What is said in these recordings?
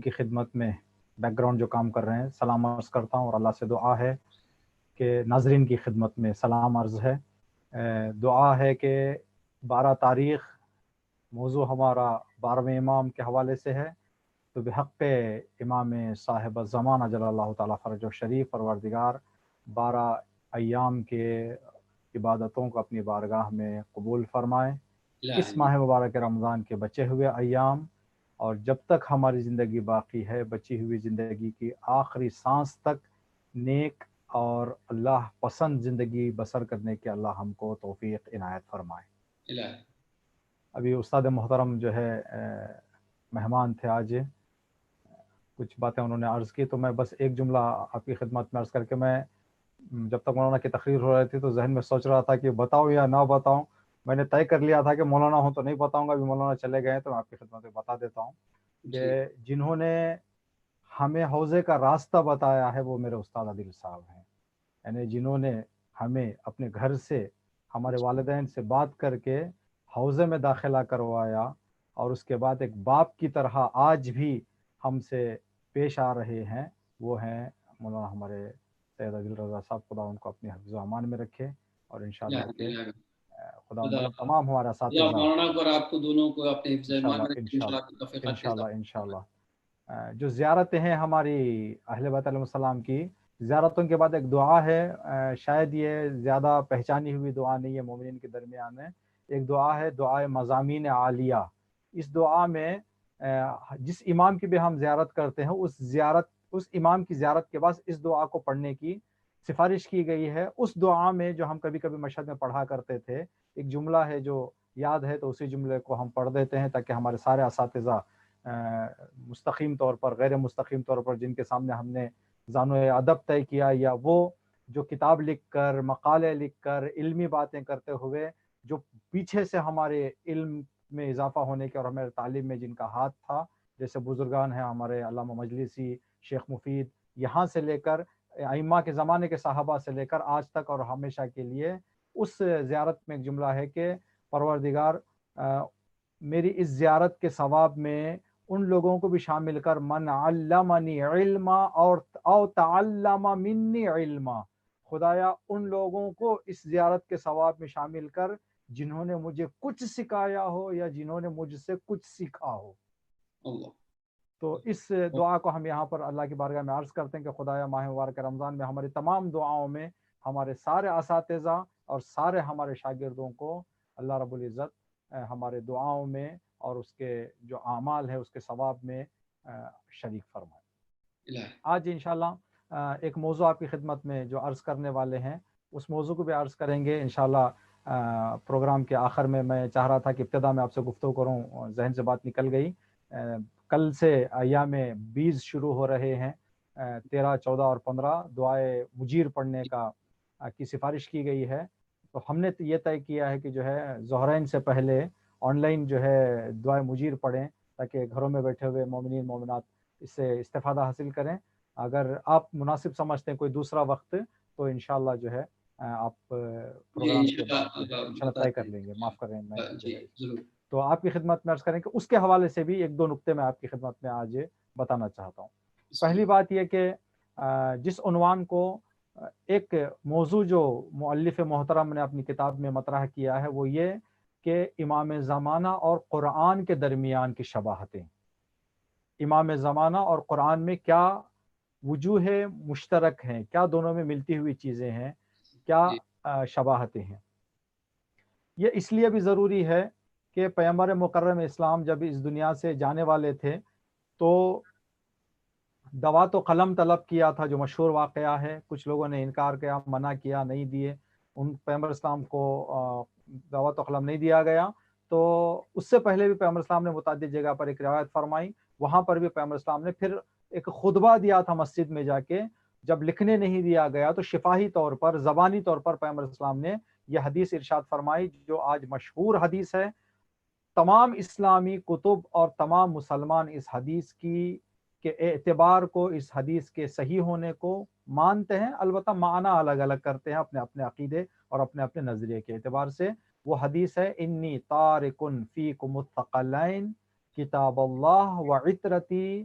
کی خدمت میں بیک گراؤنڈ جو کام کر رہے ہیں سلام عرض کرتا ہوں، اور اللہ سے دعا ہے کہ ناظرین کی خدمت میں سلام عرض ہے۔ دعا ہے کہ 12 تاریخ موضوع ہمارا 12ویں امام کے حوالے سے ہے، تو بحق امام صاحب الزمان اجل اللہ تعالیٰ فرج و شریف پروردگار 12 ایام کے عبادتوں کو اپنی بارگاہ میں قبول فرمائے۔ اس ماہ مبارک رمضان کے بچے ہوئے ایام اور جب تک ہماری زندگی باقی ہے، بچی ہوئی زندگی کی آخری سانس تک نیک اور اللہ پسند زندگی بسر کرنے کے اللہ ہم کو توفیق عنایت فرمائے۔ ابھی استاد محترم جو ہے مہمان تھے آج، کچھ باتیں انہوں نے عرض کی، تو میں بس ایک جملہ آپ کی خدمت میں عرض کر کے، میں جب تک مولانا کی تقریر ہو رہی تھی تو ذہن میں سوچ رہا تھا کہ بتاؤں یا نہ بتاؤں۔ میں نے طے کر لیا تھا کہ مولانا ہوں تو نہیں بتاؤں گا، ابھی مولانا چلے گئے ہیں تو میں آپ کی خدمت میں بتا دیتا ہوں کہ جنہوں نے ہمیں حوضے کا راستہ بتایا ہے وہ میرے استاد عادل صاحب ہیں، یعنی جنہوں نے ہمیں اپنے گھر سے ہمارے والدین سے بات کر کے حوضے میں داخلہ کروایا، اور اس کے بعد ایک باپ کی طرح آج بھی ہم سے پیش آ رہے ہیں، وہ ہیں مولانا ہمارے سید عادل رضا صاحب، خدا ان کو اپنے حفظ و امان میں رکھے، اور انشاءاللہ کہ خدا مطلب تمام ہمارا اساتذہ مولانا کو اور آپ کو دونوں کو اپنے حفظ و امان میں رکھے انشاءاللہ۔ جو زیارتیں ہیں ہماری اہل بیت علیہ السلام کی، زیارتوں کے بعد ایک دعا ہے، شاید یہ زیادہ پہچانی ہوئی دعا نہیں ہے مومنین کے درمیان میں، ایک دعا ہے دعائے مضامین عالیہ۔ اس دعا میں جس امام کی بھی ہم زیارت کرتے ہیں اس امام کی زیارت کے بعد اس دعا کو پڑھنے کی سفارش کی گئی ہے۔ اس دعا میں جو ہم کبھی کبھی مشہد میں پڑھا کرتے تھے، ایک جملہ ہے جو یاد ہے تو اسی جملے کو ہم پڑھ دیتے ہیں تاکہ ہمارے سارے اساتذہ مستقیم طور پر، غیر مستقیم طور پر، جن کے سامنے ہم نے زانو ادب طے کیا یا وہ جو کتاب لکھ کر، مقالے لکھ کر، علمی باتیں کرتے ہوئے جو پیچھے سے ہمارے علم میں اضافہ ہونے کے اور ہمارے تعلیم میں جن کا ہاتھ تھا، جیسے بزرگان ہیں ہمارے علامہ مجلسی، شیخ مفید، یہاں سے لے کر ائمہ کے زمانے کے صحابہ سے لے کر آج تک اور ہمیشہ کے لیے، اس زیارت میں ایک جملہ ہے کہ پروردگار میری اس زیارت کے ثواب میں ان لوگوں کو بھی شامل کر من علمنی علما او تعلم منی علما، خدایا ان لوگوں کو اس زیارت کے ثواب میں شامل کر جنہوں نے مجھے کچھ سکھایا ہو یا جنہوں نے مجھ سے کچھ سیکھا ہو۔ اللہ تو اس دعا کو ہم یہاں پر اللہ کی بارگاہ میں عرض کرتے ہیں کہ خدایا ماہ مبارک رمضان میں ہماری تمام دعاؤں میں ہمارے سارے اساتذہ اور سارے ہمارے شاگردوں کو اللہ رب العزت ہمارے دعاؤں میں اور اس کے جو اعمال ہے اس کے ثواب میں شریک فرمائے۔ آج انشاءاللہ ایک موضوع آپ کی خدمت میں جو عرض کرنے والے ہیں اس موضوع کو بھی عرض کریں گے انشاءاللہ۔ پروگرام کے آخر میں چاہ رہا تھا کہ ابتدا میں آپ سے گفتگو کروں، ذہن سے بات نکل گئی۔ کل سے ایام 20 شروع ہو رہے ہیں، 13، 14 اور 15 دعائے مجیر پڑھنے کی سفارش کی گئی ہے، تو ہم نے یہ طے کیا ہے کہ جو ہے ظہرین سے پہلے آن لائن جو ہے دعائے مجیر پڑھیں تاکہ گھروں میں بیٹھے ہوئے مومنین مومنات اس سے استفادہ حاصل کریں۔ اگر آپ مناسب سمجھتے ہیں کوئی دوسرا وقت تو انشاءاللہ جو ہے آپ پروگرام کے بعد انشاءاللہ طے کر لیں گے، معاف کریں میں جو ہے۔ تو آپ کی خدمت میں عرض کریں کہ اس کے حوالے سے بھی ایک دو نقطے میں آپ کی خدمت میں آج بتانا چاہتا ہوں۔ پہلی بات یہ کہ جس عنوان کو ایک موضوع جو مؤلف محترم نے اپنی کتاب میں مطرح کیا ہے وہ یہ کہ امام زمانہ اور قرآن کے درمیان کی شباہتیں، امام زمانہ اور قرآن میں کیا وجوہ مشترک ہیں، کیا دونوں میں ملتی ہوئی چیزیں ہیں، کیا شباہتیں ہیں۔ یہ اس لیے بھی ضروری ہے کہ پیغمبر مکرم اسلام جب اس دنیا سے جانے والے تھے تو دوات و قلم طلب کیا تھا، جو مشہور واقعہ ہے، کچھ لوگوں نے انکار کیا، منع کیا، نہیں دیے، ان پیغمبر اسلام کو دوات و قلم نہیں دیا گیا۔ تو اس سے پہلے بھی پیغمبر اسلام نے متعدد جگہ پر ایک روایت فرمائی، وہاں پر بھی پیغمبر اسلام نے پھر ایک خطبہ دیا تھا مسجد میں جا کے، جب لکھنے نہیں دیا گیا تو شفاہی طور پر، زبانی طور پر پیغمبر اسلام نے یہ حدیث ارشاد فرمائی جو آج مشہور حدیث ہے۔ تمام اسلامی کتب اور تمام مسلمان اس حدیث کے اعتبار کو، اس حدیث کے صحیح ہونے کو مانتے ہیں، البتہ معنی الگ الگ کرتے ہیں اپنے اپنے عقیدے اور اپنے اپنے نظریے کے اعتبار سے۔ وہ حدیث ہے انی تارکن فیکم الثقلین کتاب اللہ و عطرتی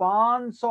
500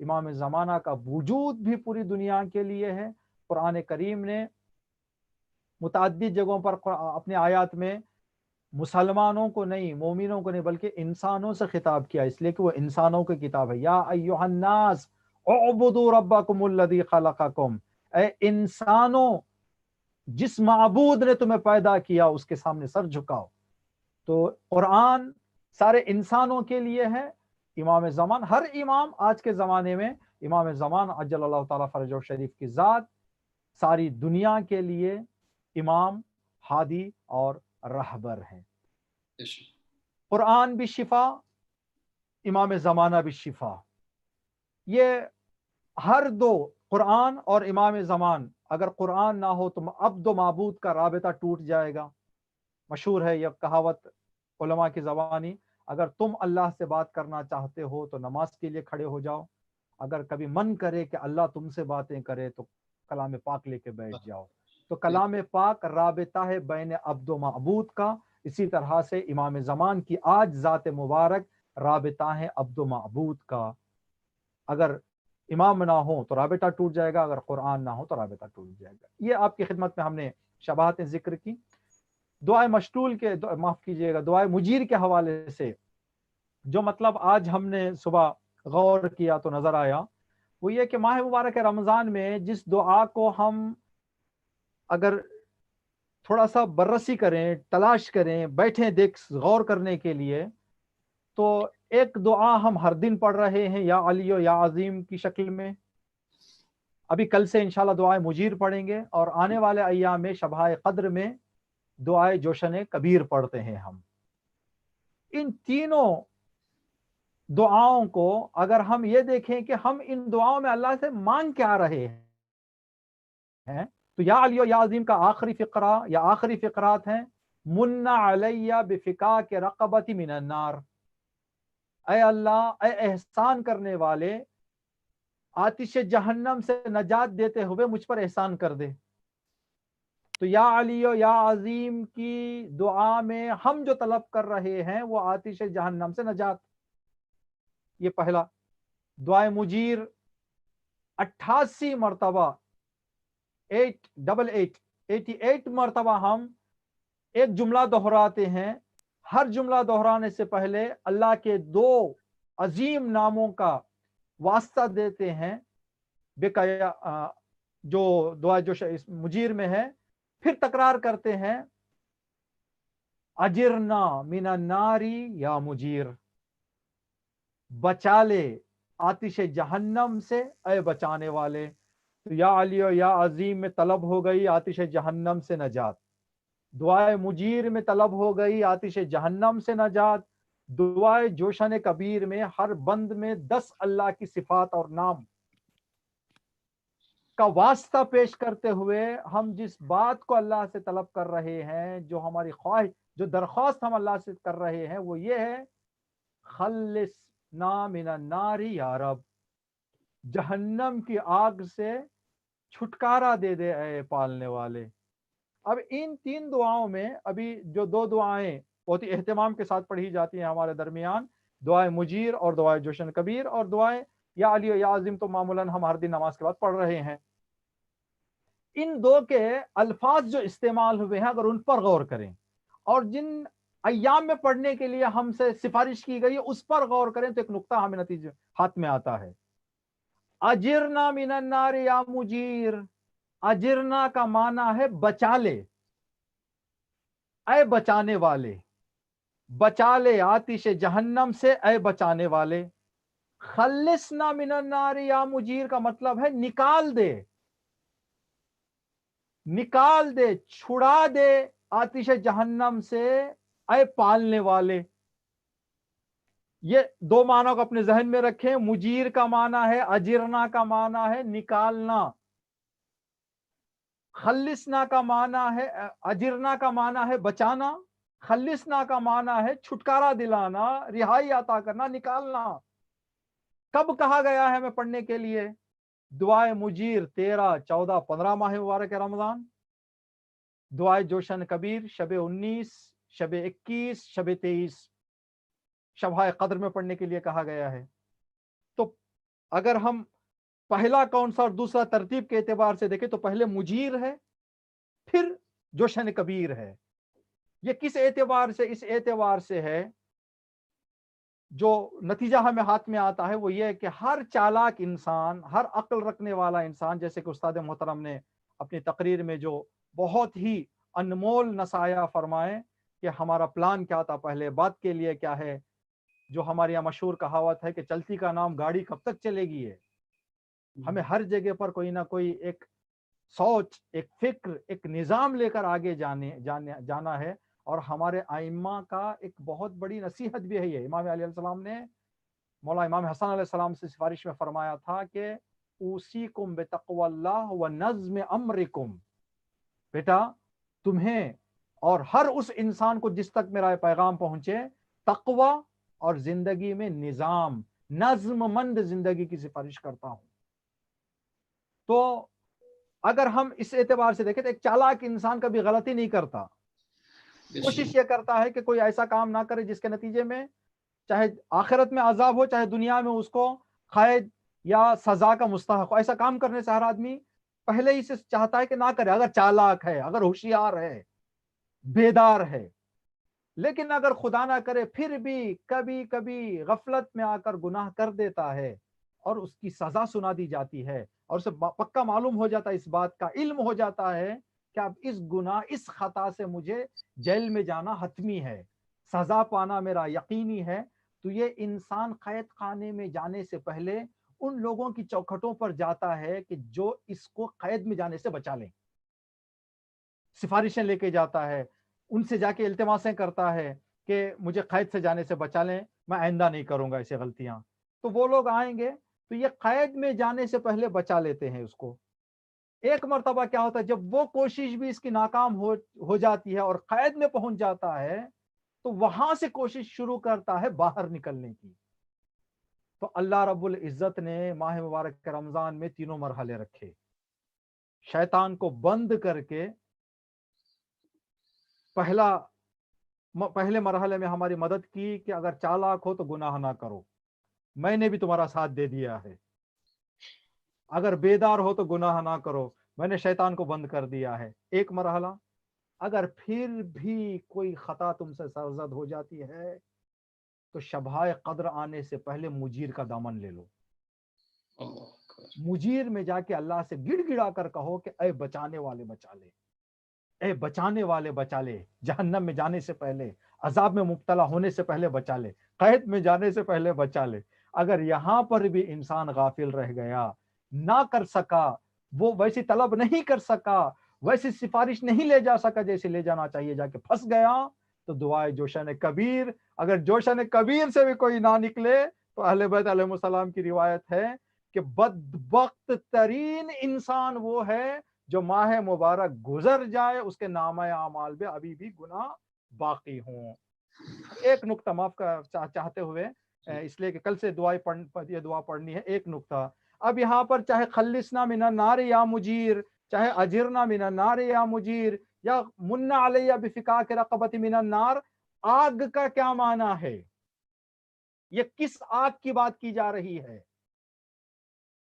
امام زمانہ کا وجود بھی پوری دنیا کے لیے ہے۔ قرآن کریم نے متعدد جگہوں پر اپنے آیات میں مسلمانوں کو نہیں، مومنوں کو نہیں، بلکہ انسانوں سے خطاب کیا، اس لیے کہ وہ انسانوں کی کتاب ہے۔ یا ایھا الناس اعبدوا ربکم الذی خلقکم، اے انسانوں، جس معبود نے تمہیں پیدا کیا اس کے سامنے سر جھکاؤ۔ تو قرآن سارے انسانوں کے لیے ہے۔ امام زمان، ہر امام آج کے زمانے میں امام زمان عجل اللہ تعالیٰ فرجہ شریف کی ذات ساری دنیا کے لیے امام، ہادی اور رہبر ہیں۔ قرآن بھی شفا، امام زمانہ بھی شفا۔ یہ ہر دو، قرآن اور امام زمان، اگر قرآن نہ ہو تو عبد و معبود کا رابطہ ٹوٹ جائے گا۔ مشہور ہے یہ کہاوت علماء کی زبانی، اگر تم اللہ سے بات کرنا چاہتے ہو تو نماز کے لیے کھڑے ہو جاؤ، اگر کبھی من کرے کہ اللہ تم سے باتیں کرے تو کلام پاک لے کے بیٹھ جاؤ۔ تو کلام پاک رابطہ ہے بین عبد و معبود کا، اسی طرح سے امام زمان کی آج ذات مبارک رابطہ ہے عبد و معبود کا۔ اگر امام نہ ہو تو رابطہ ٹوٹ جائے گا، اگر قرآن نہ ہو تو رابطہ ٹوٹ جائے گا۔ یہ آپ کی خدمت میں ہم نے شباہتیں ذکر کی۔ دعائے مشتول کے، معاف کیجئے گا، دعائے مجیر کے حوالے سے جو مطلب آج ہم نے صبح غور کیا تو نظر آیا، وہ یہ کہ ماہ مبارک رمضان میں جس دعا کو ہم اگر تھوڑا سا بررسی کریں، تلاش کریں، بیٹھیں دیکھ غور کرنے کے لیے، تو ایک دعا ہم ہر دن پڑھ رہے ہیں یا علی و یا عظیم کی شکل میں۔ ابھی کل سے انشاءاللہ دعائے مجیر پڑھیں گے، اور آنے والے ایام میں شبہ قدر میں دعائے جوشن کبیر پڑھتے ہیں ہم۔ ان تینوں دعاؤں کو اگر ہم یہ دیکھیں کہ ہم ان دعاؤں میں اللہ سے مانگ کیا رہے ہیں، تو یا علی و یا عظیم کا آخری فقرہ یا آخری فقرات ہیں، من علیہ بفکاک رقبت من النار، اے اللہ، اے احسان کرنے والے، آتش جہنم سے نجات دیتے ہوئے مجھ پر احسان کر دے۔ تو یا علی و یا عظیم کی دعا میں ہم جو طلب کر رہے ہیں وہ آتش جہنم سے نجات۔ یہ پہلا۔ دعائے مجیر 88 مرتبہ، 88 مرتبہ ہم ایک جملہ دہراتے ہیں۔ ہر جملہ دہرانے سے پہلے اللہ کے دو عظیم ناموں کا واسطہ دیتے ہیں، جو دعا جو مجیر میں ہے، پھر تکرار کرتے ہیں، اجرنا من النار یا مجیر، بچا لے آتش جہنم سے اے بچانے والے۔ تو یا علی و یا عظیم میں طلب ہو گئی آتش جہنم سے نجات، دعائے مجیر میں طلب ہو گئی آتش جہنم سے نجات، دعائے جوشن کبیر میں ہر بند میں 10 اللہ کی صفات اور نام کا واسطہ پیش کرتے ہوئے ہم جس بات کو اللہ سے طلب کر رہے ہیں، جو ہماری خواہش، جو درخواست ہم اللہ سے کر رہے ہیں، وہ یہ ہے، خلصنا من النار یا رب، جہنم کی آگ سے چھٹکارا دے دے اے پالنے والے۔ اب ان تین دعاؤں میں ابھی جو دو دعائیں بہت ہی اہتمام کے ساتھ پڑھی جاتی ہیں ہمارے درمیان، دعائے مجیر اور دعائے جوشن کبیر، اور دعائے یا علی و یا عظیم تو معمولاً ہم ہر دن نماز کے بعد پڑھ رہے ہیں۔ ان دو کے الفاظ جو استعمال ہوئے ہیں اگر ان پر غور کریں، اور جن ایام میں پڑھنے کے لیے ہم سے سفارش کی گئی ہے اس پر غور کریں، تو ایک نقطہ ہمیں نتیجہ ہاتھ میں آتا ہے۔ اجرنا من النار یا مجیر، اجرنا کا معنی ہے بچا لے، اے بچانے والے، بچا لے آتش جہنم سے اے بچانے والے۔ خلصنا من النار یا مجیر کا مطلب ہے نکال دے، نکال دے، چھڑا دے آتش جہنم سے اے پالنے والے۔ یہ دو معنی کو اپنے ذہن میں رکھیں۔ مجیر کا معنی ہے، اجرنا کا معنی ہے نکالنا، خلصنا کا معنی ہے، اجرنا کا معنی ہے بچانا، خلصنا کا معنی ہے چھٹکارا دلانا، رہائی عطا کرنا، نکالنا۔ کب کہا گیا ہے ہمیں پڑھنے کے لیے؟ دعائے مجیر 13، 14، 15 ماہ مبارک رمضان، دعائے جوشن کبیر شب 19، شب 21، شب 23، شبہ قدر میں پڑھنے کے لیے کہا گیا ہے۔ تو اگر ہم پہلا کون سا اور دوسرا ترتیب کے اعتبار سے دیکھیں تو پہلے مجیر ہے، پھر جوشن کبیر ہے. یہ کس اعتبار سے؟ اس اعتبار سے ہے جو نتیجہ ہمیں ہاتھ میں آتا ہے وہ یہ ہے کہ ہر چالاک انسان، ہر عقل رکھنے والا انسان، جیسے کہ استاد محترم نے اپنی تقریر میں جو بہت ہی انمول نصائح فرمائے کہ ہمارا پلان کیا تھا، پہلے بات کے لیے کیا ہے، جو ہمارے یہاں مشہور کہاوت ہے کہ چلتی کا نام گاڑی کب تک چلے گی ہے. ہمیں ہر جگہ پر کوئی نہ کوئی ایک سوچ، ایک فکر، ایک نظام لے کر آگے جانا ہے. اور ہمارے ائمہ کا ایک بہت بڑی نصیحت بھی ہے یہ. امام علیہ السلام نے مولا امام حسن علیہ السلام سے سفارش میں فرمایا تھا کہ اوصیکم بتقوی اللہ و نظم امرکم، بیٹا تمہیں اور ہر اس انسان کو جس تک میرا پیغام پہنچے تقوی اور زندگی میں نظام، نظم مند زندگی کی سفارش کرتا ہوں. تو اگر ہم اس اعتبار سے دیکھیں تو ایک چالاک انسان کبھی غلطی نہیں کرتا، کوشش یہ کرتا ہے کہ کوئی ایسا کام نہ کرے جس کے نتیجے میں چاہے آخرت میں عذاب ہو، چاہے دنیا میں اس کو قید یا سزا کا مستحق ہو. ایسا کام کرنے سے ہر آدمی پہلے ہی سے چاہتا ہے کہ نہ کرے، اگر چالاک ہے، اگر ہوشیار ہے، بیدار ہے. لیکن اگر خدا نہ کرے پھر بھی کبھی کبھی غفلت میں آ کر گناہ کر دیتا ہے اور اس کی سزا سنا دی جاتی ہے اور اسے پکا معلوم ہو جاتا ہے، اس بات کا علم ہو جاتا ہے کہ اب اس گناہ، اس خطا سے مجھے جیل میں جانا حتمی ہے، سزا پانا میرا یقینی ہے. تو یہ انسان قید خانے میں جانے سے پہلے ان لوگوں کی چوکھٹوں پر جاتا ہے کہ جو اس کو قید میں جانے سے بچا لیں، سفارشیں لے کے جاتا ہے، ان سے جا کے التماسیں کرتا ہے کہ مجھے قید سے جانے سے بچا لیں، میں آئندہ نہیں کروں گا ایسی غلطیاں. تو وہ لوگ آئیں گے تو یہ قید میں جانے سے پہلے بچا لیتے ہیں اس کو. ایک مرتبہ کیا ہوتا ہے جب وہ کوشش بھی اس کی ناکام ہو جاتی ہے اور قید میں پہنچ جاتا ہے تو وہاں سے کوشش شروع کرتا ہے باہر نکلنے کی. تو اللہ رب العزت نے ماہ مبارک رمضان میں تینوں مرحلے رکھے. شیطان کو بند کر کے پہلے مرحلے میں ہماری مدد کی کہ اگر چالاک ہو تو گناہ نہ کرو، میں نے بھی تمہارا ساتھ دے دیا ہے. اگر بیدار ہو تو گناہ نہ کرو، میں نے شیطان کو بند کر دیا ہے. ایک مرحلہ. اگر پھر بھی کوئی خطا تم سے سرزد ہو جاتی ہے تو شبہائے قدر آنے سے پہلے مجیر کا دامن لے لو. مجیر میں جا کے اللہ سے گڑ گڑا کر کہو کہ اے بچانے والے بچا لے، اے بچانے والے بچا لے، جہنم میں جانے سے پہلے، عذاب میں مبتلا ہونے سے پہلے بچا لے، قید میں جانے سے پہلے بچا لے. اگر یہاں پر بھی انسان غافل رہ گیا، نہ کر سکا، وہ ویسی طلب نہیں کر سکا، ویسی سفارش نہیں لے جا سکا جیسے لے جانا چاہیے، جا کے پھنس گیا، تو دعائے جوشن کبیر. اگر جوشن کبیر سے بھی کوئی نہ نکلے تو اہل بیت علیہ السلام کی روایت ہے کہ بدبخت ترین انسان وہ ہے جو ماہ مبارک گزر جائے اس کے نامہ اعمال میں ابھی بھی گناہ باقی ہوں. ایک نقطہ معاف چاہتے ہوئے، اس لیے کہ کل سے یہ دعا پڑھنی ہے. ایک نقطہ اب یہاں پر، چاہے خلصنا من النار یا مجیر، چاہے اجرنا من النار یا مجیر، یا منا علیہ بفکاک رقبت من النار، آگ کا کیا معنی ہے؟ یہ کس آگ کی بات کی جا رہی ہے؟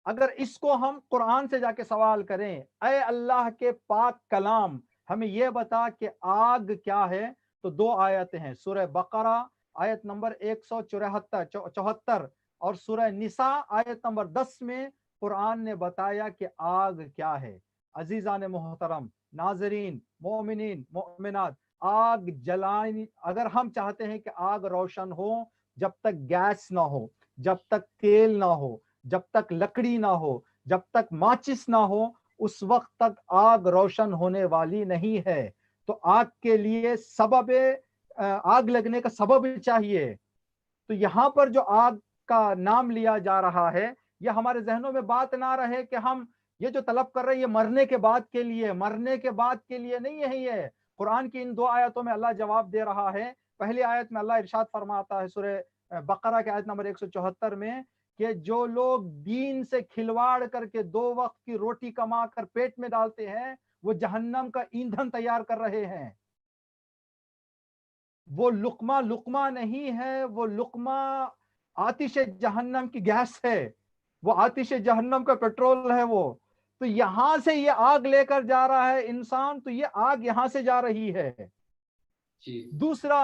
اگر اس کو ہم قرآن سے جا کے سوال کریں، اے اللہ کے پاک کلام ہمیں یہ بتا کہ آگ کیا ہے، تو دو آیتیں ہیں. سورہ بقرہ آیت نمبر 174 اور سورہ نساء آیت نمبر 10 میں قرآن نے بتایا کہ آگ کیا ہے. عزیزان محترم، ناظرین، مومنین، مومنات، آگ جلانی، اگر ہم چاہتے ہیں کہ آگ روشن ہو، جب تک گیس نہ ہو، جب تک تیل نہ ہو، جب تک لکڑی نہ ہو، جب تک ماچس نہ ہو، اس وقت تک آگ روشن ہونے والی نہیں ہے. تو آگ کے لیے سبب، آگ لگنے کا سبب چاہیے. تو یہاں پر جو آگ کا نام لیا جا رہا ہے، یہ ہمارے ذہنوں میں بات نہ رہے کہ ہم یہ جو طلب کر رہے ہیں یہ مرنے کے بعد کے لیے، مرنے کے بعد کے لیے نہیں ہے. یہ قرآن کی ان دو آیتوں میں اللہ جواب دے رہا ہے. پہلی آیت میں اللہ ارشاد فرماتا ہے سورہ بقرہ کے آیت نمبر 174 میں کہ جو لوگ دین سے کھلواڑ کر کے 2 وقت کی روٹی کما کر پیٹ میں ڈالتے ہیں وہ جہنم کا ایندھن تیار کر رہے ہیں. وہ لقمہ نہیں ہے، وہ لقمہ آتش جہنم کی گیس ہے. وہ آتش جہنم کا پیٹرول ہے وہ. تو یہاں سے یہ آگ لے کر جا رہا ہے انسان, تو یہ آگ یہاں سے جا رہی ہے. دوسرا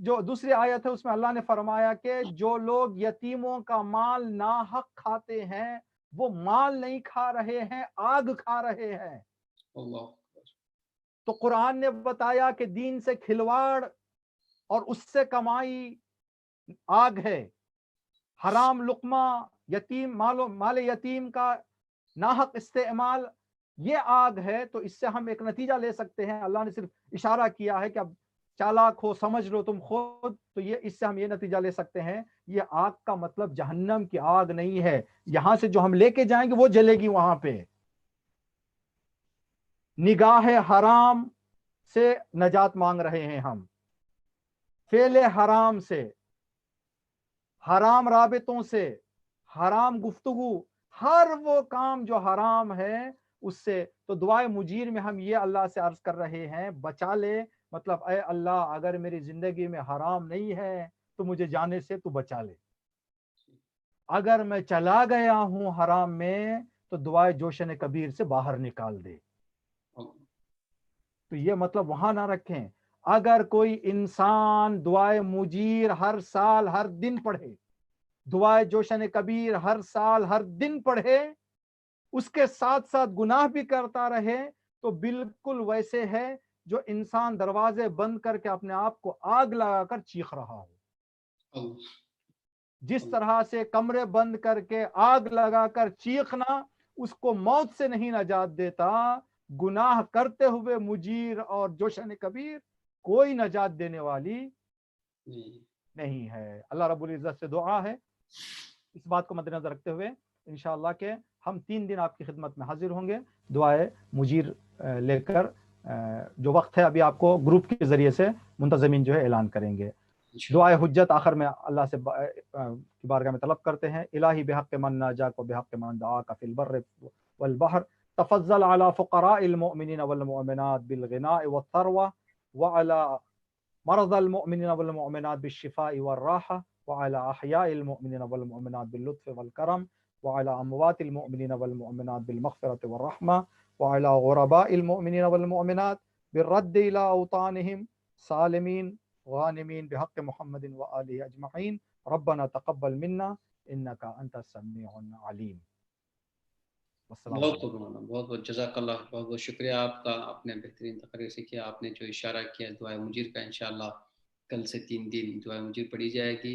جو دوسری آیت ہے اس میں اللہ نے فرمایا کہ جو لوگ یتیموں کا مال ناحق کھاتے ہیں وہ مال نہیں کھا رہے ہیں, آگ کھا رہے ہیں. تو قرآن نے بتایا کہ دین سے کھلواڑ اور اس سے کمائی آگ ہے. حرام لقمہ, یتیم مال یتیم کا ناحق استعمال, یہ آگ ہے. تو اس سے ہم ایک نتیجہ لے سکتے ہیں, اللہ نے صرف اشارہ کیا ہے کہ اب چالاک ہو, سمجھ لو تم خود, تو یہ اس سے ہم یہ نتیجہ لے سکتے ہیں یہ آگ کا مطلب جہنم کی آگ نہیں ہے. یہاں سے جو ہم لے کے جائیں گے وہ جلے گی وہاں پہ. نگاہ حرام سے نجات مانگ رہے ہیں ہم, فعل حرام سے, حرام رابطوں سے, حرام گفتگو, ہر وہ کام جو حرام ہے اس سے. تو دعائے مجیر میں ہم یہ اللہ سے عرض کر رہے ہیں بچا لے, مطلب اے اللہ اگر میری زندگی میں حرام نہیں ہے تو مجھے جانے سے تو بچا لے. اگر میں چلا گیا ہوں حرام میں تو دعائے جوشن کبیر سے باہر نکال دے. تو یہ مطلب وہاں نہ رکھیں. اگر کوئی انسان دعائے مجیر ہر سال ہر دن پڑھے, دعائے جوشن کبیر ہر سال ہر دن پڑھے, اس کے ساتھ ساتھ گناہ بھی کرتا رہے, تو بالکل ویسے ہے جو انسان دروازے بند کر کے اپنے آپ کو آگ لگا کر چیخ رہا ہو. جس طرح سے کمرے بند کر کے آگ لگا کر چیخنا اس کو موت سے نہیں نجات دیتا, گناہ کرتے ہوئے مجیر اور جوشن کبیر کوئی نجات دینے والی نہیں ہے. اللہ رب العزت سے دعا ہے اس بات کو مد نظر رکھتے ہوئے انشاءاللہ کہ ہم 3 دن آپ کی خدمت میں حاضر ہوں گے دعائے مجیر لے کر. جو وقت ہے ابھی آپ کو گروپ کے ذریعے سے منتظمین جو ہے اعلان کریں گے. دعائے حجت آخر میں اللہ سے کی بارگاہ میں طلب کرتے ہیں. الہی بحق من ناجاک و بحق من دعاک فی البر والبحر تفضل على فقراء المؤمنین والمؤمنات بالغناء والثروة وعلى مرضى المؤمنین والمؤمنات بالشفاء والراحة وعلى أحياء المؤمنين والمؤمنات باللطف والكرم وعلى أموات المؤمنين والمؤمنات بالمغفرة والرحمة وعلى غرباء المؤمنين والمؤمنات بالرد إلى أوطانهم سالمين غانمين بحق محمد وآله أجمعين. ربنا تقبل منا إنك أنت السميع العليم. بہت بہت جزاک اللہ, بہت بہت شکریہ آپ کا. آپ نے بہترین تقریر سے کیا, آپ نے جو اشارہ کیا دعائے مجیر کا, انشاءاللہ کل سے 3 دن دعائے مجیر پڑھی جائے گی.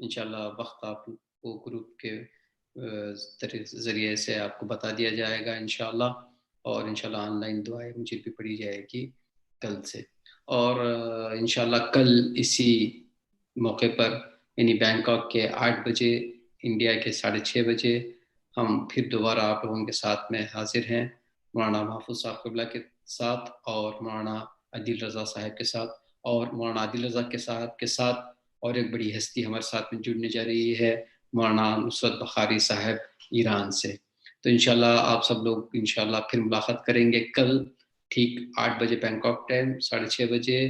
انشاءاللہ وقت آپ کو گروپ کے ذریعے سے آپ کو بتا دیا جائے گا انشاءاللہ, اور انشاءاللہ آن لائن دعائے مجیر بھی پڑھی جائے گی کل سے. اور انشاءاللہ کل اسی موقع پر یعنی بینکاک کے 8 بجے, انڈیا کے 6:30 بجے ہم پھر دوبارہ آپ لوگوں کے ساتھ میں حاضر ہیں, مولانا محفوظ صاحب قبلہ کے ساتھ اور مولانا عادل رضا صاحب کے ساتھ. اور مولانا عادل رضا صاحب کے ساتھ اور ایک بڑی ہستی ہمارے ساتھ میں جڑنے جا رہی ہے, مولانا نصرت بخاری صاحب ایران سے. تو انشاءاللہ آپ سب لوگ انشاءاللہ پھر ملاقات کریں گے کل ٹھیک 8 بجے بینکاک ٹائم, 6:30 بجے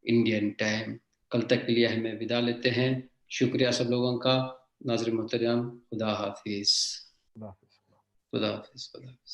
انڈین ٹائم. کل تک کے لیے ہمیں ودا لیتے ہیں. شکریہ سب لوگوں کا. ناظرین محترم, خدا حافظ. خدا حافظ. خدا حافظ. خدا حافظ.